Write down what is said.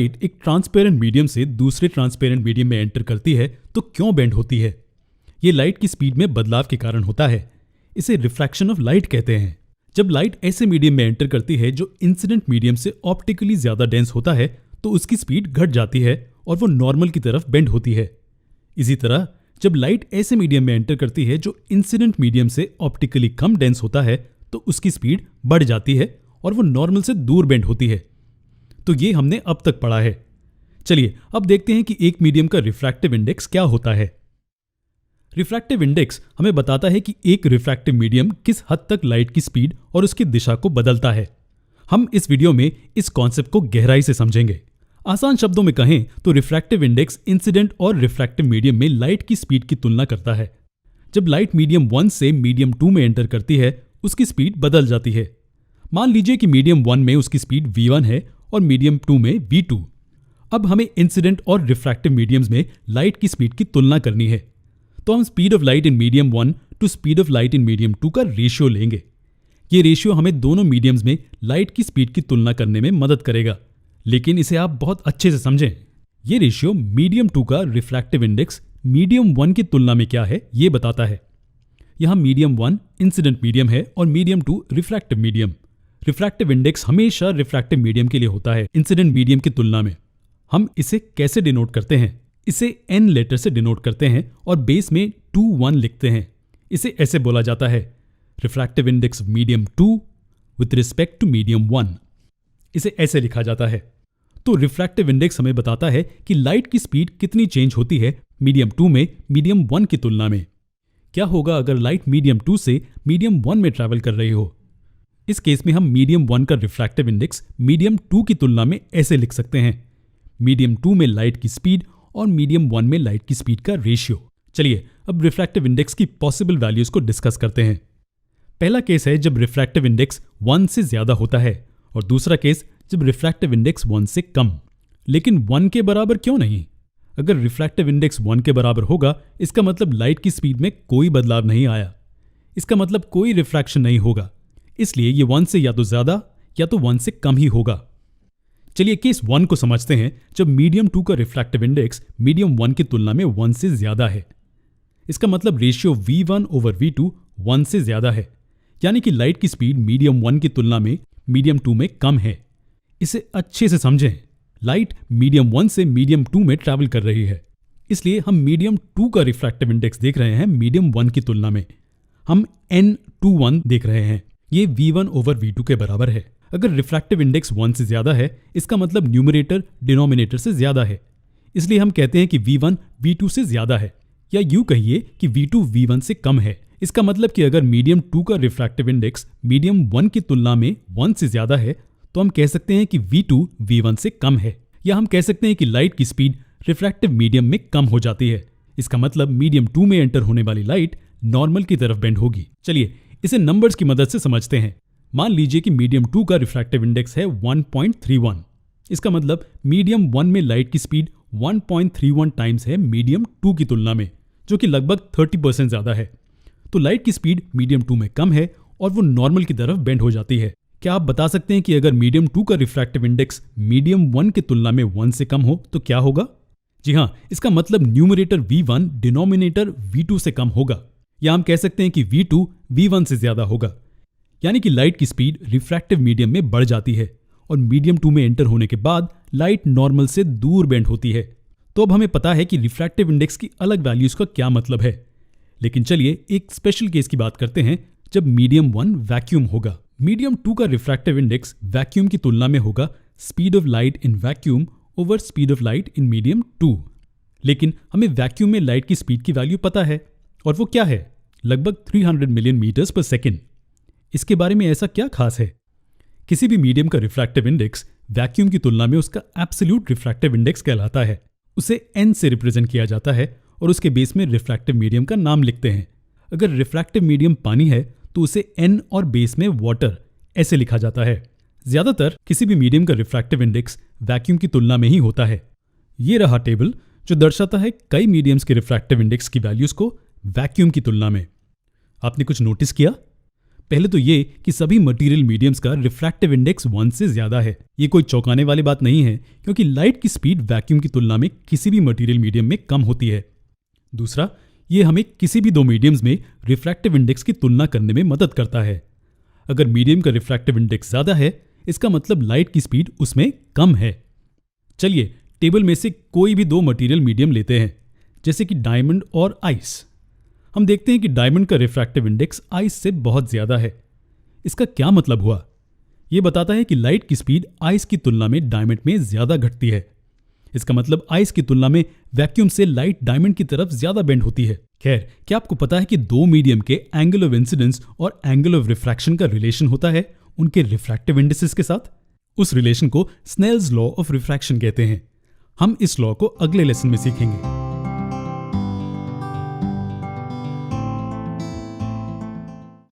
Light एक transparent medium से दूसरे ट्रांसपेरेंट मीडियम में एंटर करती है तो क्यों बेंड होती है? ये लाइट की स्पीड में बदलाव के कारण होता है। इसे रिफ्रैक्शन ऑफ लाइट कहते हैं। जब लाइट ऐसे मीडियम में एंटर करती है जो इंसिडेंट मीडियम से ऑप्टिकली ज्यादा डेंस होता है तो उसकी स्पीड घट जाती है और वो नॉर्मल की तरफ बेंड होती है। इसी तरह जब लाइट ऐसे मीडियम में एंटर करती है जो इंसिडेंट मीडियम से ऑप्टिकली कम डेंस होता है तो उसकी स्पीड बढ़ जाती है और वो नॉर्मल से दूर बेंड होती है। तो ये हमने अब तक पढ़ा है। चलिए अब देखते हैं कि एक मीडियम का रिफ्रैक्टिव इंडेक्स क्या होता है। रिफ्रैक्टिव इंडेक्स हमें बताता है कि एक रिफ्रैक्टिव मीडियम किस हद तक लाइट की स्पीड और उसकी दिशा को बदलता है। हम इस वीडियो में इस कॉन्सेप्ट को गहराई से समझेंगे। आसान शब्दों में कहें तो रिफ्रैक्टिव इंडेक्स इंसिडेंट और रिफ्रैक्टिव मीडियम में लाइट की स्पीड की तुलना करता है। जब लाइट मीडियम 1 से मीडियम 2 में एंटर करती है उसकी स्पीड बदल जाती है। मान लीजिए कि मीडियम 1 में उसकी स्पीड v1 है और मीडियम 2 में v2। अब हमें इंसिडेंट और रिफ्रैक्टिव मीडियम्स में लाइट की स्पीड की तुलना करनी है तो हम speed of light in medium 1 to speed of light in medium 2 का रेशियो लेंगे। ये रेशियो हमें दोनों मीडियम्स में लाइट की स्पीड की तुलना करने में मदद करेगा, लेकिन इसे आप बहुत अच्छे से समझें। ये रेशियो मीडियम 2 का रिफ्रैक्टिव इंडेक्स मीडियम 1 की तुलना में क्या है ये बताता है। यहाँ मीडियम 1 इंसिडेंट मीडियम है और medium 2 refractive medium. Refractive index हमेशा रिफ्रैक्टिव मीडियम के लिए होता है इंसिडेंट मीडियम की तुलना में। हम इसे कैसे डिनोट करते हैं? इसे n लेटर से डिनोट करते हैं और बेस में 2 1 लिखते हैं। इसे ऐसे बोला जाता है refractive index medium 2 with respect to medium 1। इसे ऐसे लिखा जाता है। तो रिफ्रैक्टिव इंडेक्स हमें बताता है कि लाइट की स्पीड कितनी चेंज होती है मीडियम 2 में मीडियम 1 की तुलना में। क्या होगा अगर लाइट मीडियम 2 से मीडियम 1 में ट्रैवल कर रही हो? इस केस में हम मीडियम 1 का रिफ्रैक्टिव इंडेक्स मीडियम 2 की तुलना में ऐसे लिख सकते हैं मीडियम 2 में लाइट की स्पीड और मीडियम 1 में लाइट की स्पीड का रेशियो। चलिए अब रिफ्रैक्टिव इंडेक्स की पॉसिबल वैल्यूज को डिस्कस करते हैं। पहला केस है जब रिफ्रैक्टिव इंडेक्स 1 से ज्यादा होता है और दूसरा केस जब रिफ्रैक्टिव इंडेक्स 1 से कम। लेकिन 1 के बराबर क्यों नहीं? अगर रिफ्रैक्टिव इंडेक्स 1 के बराबर होगा इसका मतलब लाइट की स्पीड में कोई बदलाव नहीं आया। इसका मतलब कोई रिफ्रैक्शन नहीं होगा। इसलिए ये 1 से या तो ज्यादा या तो 1 से कम ही होगा। चलिए केस 1 को समझते हैं जब मीडियम 2 का रिफ्रैक्टिव इंडेक्स मीडियम 1 की तुलना में 1 से ज्यादा है। इसका मतलब रेशियो v1 ओवर v2 1 से ज्यादा है, यानी कि लाइट की स्पीड मीडियम 1 की तुलना में मीडियम 2 में कम है। इसे अच्छे से समझें। लाइट मीडियम 1 से मीडियम 2 में ट्रैवल कर रही है, इसलिए हम मीडियम 2 का रिफ्रैक्टिव इंडेक्स देख रहे हैं मीडियम 1 की तुलना में। हम n21 देख रहे हैं। ये v1 ओवर v2 के बराबर है। अगर रिफ्रैक्टिव इंडेक्स 1 से ज्यादा है इसका मतलब न्यूमरेटर डिनोमिनेटर से ज्यादा है, इसलिए हम कहते हैं कि v1 v2 से ज्यादा है। या यूं कहिए कि v2 v1 से कम है। इसका मतलब कि अगर मीडियम 2 का रिफ्रैक्टिव इंडेक्स मीडियम 1 की तुलना में 1 से ज्यादा है तो हम कह सकते हैं कि v2 v1 से कम है। या हम कह सकते हैं कि लाइट की स्पीड रिफ्रैक्टिव मीडियम में कम हो जाती है। इसका मतलब मीडियम 2 में एंटर होने वाली लाइट नॉर्मल की तरफ बेंड होगी। चलिए इसे नंबर्स की मदद से समझते हैं। मान लीजिए कि मीडियम 2 का रिफ्रैक्टिव इंडेक्स है 1.31। इसका मतलब मीडियम 1 में लाइट की स्पीड 1.31 टाइम्स है मीडियम 2 की तुलना में, जो कि लगभग 30% ज्यादा है। तो लाइट की स्पीड मीडियम 2 में कम है और वो नॉर्मल की तरफ बेंड हो जाती है। क्या आप बता सकते हैं कि अगर मीडियम 2 का रिफ्रैक्टिव इंडेक्स मीडियम 1 की तुलना में 1 से कम हो तो क्या होगा? जी हाँ, इसका मतलब न्यूमरेटर v1 डिनोमिनेटर v2 से कम होगा। या हम कह सकते हैं कि v2 v1 से ज्यादा होगा, यानी कि लाइट की स्पीड रिफ्रैक्टिव मीडियम में बढ़ जाती है और मीडियम 2 में एंटर होने के बाद लाइट नॉर्मल से दूर बेंड होती है। तो अब हमें पता है कि रिफ्रैक्टिव इंडेक्स की अलग वैल्यूज का क्या मतलब है। लेकिन चलिए एक स्पेशल केस की बात करते हैं जब मीडियम 1 वैक्यूम होगा। मीडियम 2 का रिफ्रैक्टिव इंडेक्स वैक्यूम की तुलना में होगा speed of light in vacuum over speed of light in medium 2। लेकिन हमें वैक्यूम में लाइट की स्पीड की वैल्यू पता है और वो क्या है? लगभग 300 मिलियन मीटर्स पर सेकेंड। इसके बारे में ऐसा क्या खास है? किसी भी मीडियम का रिफ्रैक्टिव इंडेक्स वैक्यूम की तुलना में उसका एब्सोल्यूट रिफ्रैक्टिव इंडेक्स कहलाता है। उसे n से रिप्रेजेंट किया जाता है और उसके बेस में रिफ्रैक्टिव मीडियम का नाम लिखते हैं। अगर रिफ्रैक्टिव मीडियम पानी है तो उसे n और बेस में वाटर ऐसे लिखा जाता है। ज्यादातर किसी भी मीडियम का रिफ्रैक्टिव इंडेक्स वैक्यूम की तुलना में ही होता है। ये रहा टेबल जो दर्शाता है कई मीडियम्स के रिफ्रैक्टिव इंडेक्स की वैल्यूज को वैक्यूम की तुलना में। आपने कुछ नोटिस किया? पहले तो ये कि सभी मटेरियल मीडियम्स का रिफ्रैक्टिव इंडेक्स 1 से ज्यादा है। ये कोई चौंकाने वाली बात नहीं है, क्योंकि लाइट की स्पीड वैक्यूम की तुलना में किसी भी मटेरियल मीडियम में कम होती है। दूसरा, ये हमें किसी भी दो मीडियम्स में रिफ्रैक्टिव इंडेक्स की तुलना करने में मदद करता है। अगर मीडियम का रिफ्रैक्टिव इंडेक्स ज्यादा है, इसका मतलब लाइट की स्पीड उसमें कम है। चलिए टेबल में से कोई भी दो मटेरियल मीडियम लेते हैं, जैसे कि डायमंड और आइस। हम देखते हैं कि डायमंड का रिफ्रैक्टिव इंडेक्स आइस से बहुत ज्यादा है। इसका क्या मतलब हुआ? यह बताता है कि लाइट की स्पीड आइस की तुलना में डायमंड में ज्यादा घटती है। इसका मतलब आइस की तुलना में वैक्यूम से लाइट डायमंड की तरफ ज्यादा बेंड होती है। खैर, क्या आपको पता है कि दो मीडियम के एंगल ऑफ इंसिडेंस और एंगल ऑफ रिफ्रैक्शन का रिलेशन होता है उनके रिफ्रैक्टिव इंडिसेस के साथ? उस रिलेशन को स्नेल्स लॉ ऑफ रिफ्रैक्शन कहते हैं। हम इस लॉ को अगले लेसन में सीखेंगे।